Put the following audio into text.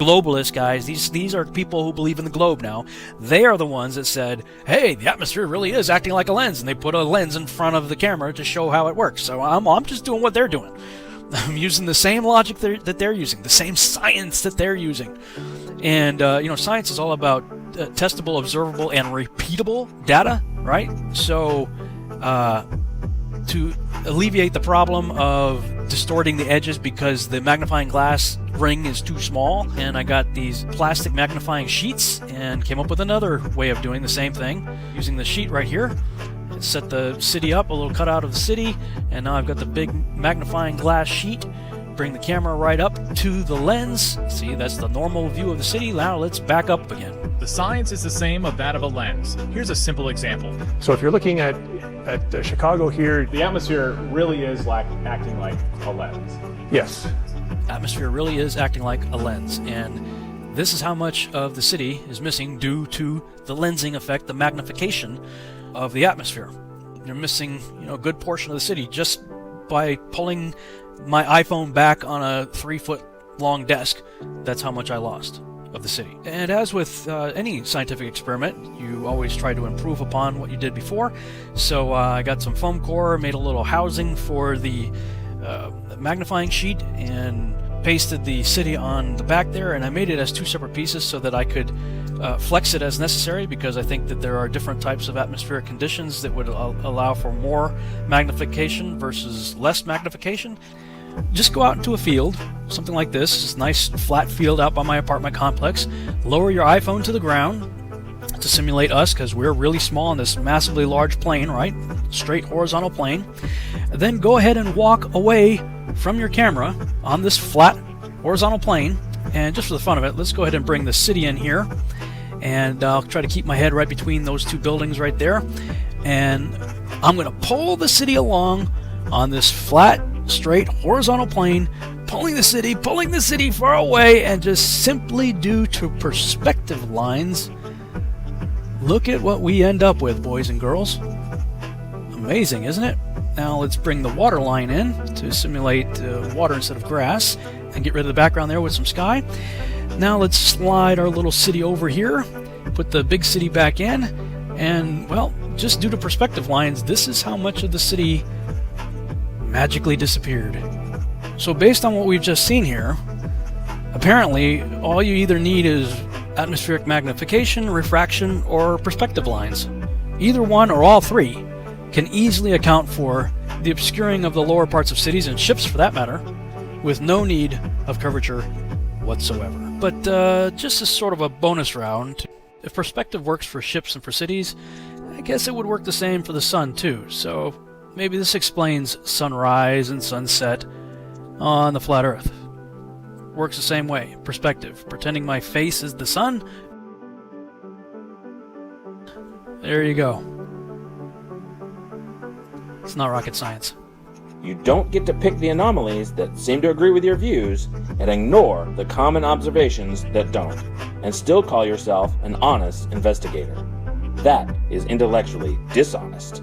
globalists, guys, these are people who believe in the globe now. They are the ones that said, hey, the atmosphere really is acting like a lens, and they put a lens in front of the camera to show how it works. So I'm just doing what they're doing. I'm using the same logic that they're using, the same science that they're using. And, science is all about testable, observable, and repeatable data, right? So, to alleviate the problem of distorting the edges because the magnifying glass ring is too small, and I got these plastic magnifying sheets and came up with another way of doing the same thing using the sheet right here. Set the city up, a little cutout of the city, and now I've got the big magnifying glass sheet. Bring the camera right up to the lens. See, that's the normal view of the city. Now let's back up again. The science is the same of that of a lens. Here's a simple example. So if you're looking at Chicago here, the atmosphere really is acting like a lens. yes. Atmosphere really is acting like a lens, and this is how much of the city is missing due to the lensing effect, the magnification of the atmosphere. You're missing, a good portion of the city just by pulling my iPhone back on a 3-foot long desk. That's how much I lost of the city. And as with any scientific experiment, you always try to improve upon what you did before. So I got some foam core, made a little housing for the magnifying sheet, and pasted the city on the back there, and I made it as 2 separate pieces so that I could flex it as necessary, because I think that there are different types of atmospheric conditions that would allow for more magnification versus less magnification. Just go out into a field, something like this nice flat field out by my apartment complex, lower your iPhone to the ground to simulate us, because we're really small on this massively large plane, right? Straight horizontal plane. Then go ahead and walk away from your camera on this flat horizontal plane, and just for the fun of it, let's go ahead and bring the city in here, and I'll try to keep my head right between those 2 buildings right there, and I'm going to pull the city along on this flat, straight, horizontal plane, pulling the city far away, and just simply due to perspective lines, look at what we end up with, boys and girls. Amazing, isn't it? Now let's bring the water line in to simulate water instead of grass, and get rid of the background there with some sky. Now let's slide our little city over here, put the big city back in, and, well, just due to perspective lines, this is how much of the city magically disappeared. So based on what we've just seen here, apparently all you either need is atmospheric magnification, refraction, or perspective lines. Either one or all 3 can easily account for the obscuring of the lower parts of cities, and ships for that matter, with no need of curvature whatsoever. But just as sort of a bonus round, if perspective works for ships and for cities, I guess it would work the same for the sun too. So maybe this explains sunrise and sunset on the flat Earth. Works the same way. Perspective. Pretending my face is the sun. There you go. It's not rocket science. You don't get to pick the anomalies that seem to agree with your views and ignore the common observations that don't, and still call yourself an honest investigator. That is intellectually dishonest.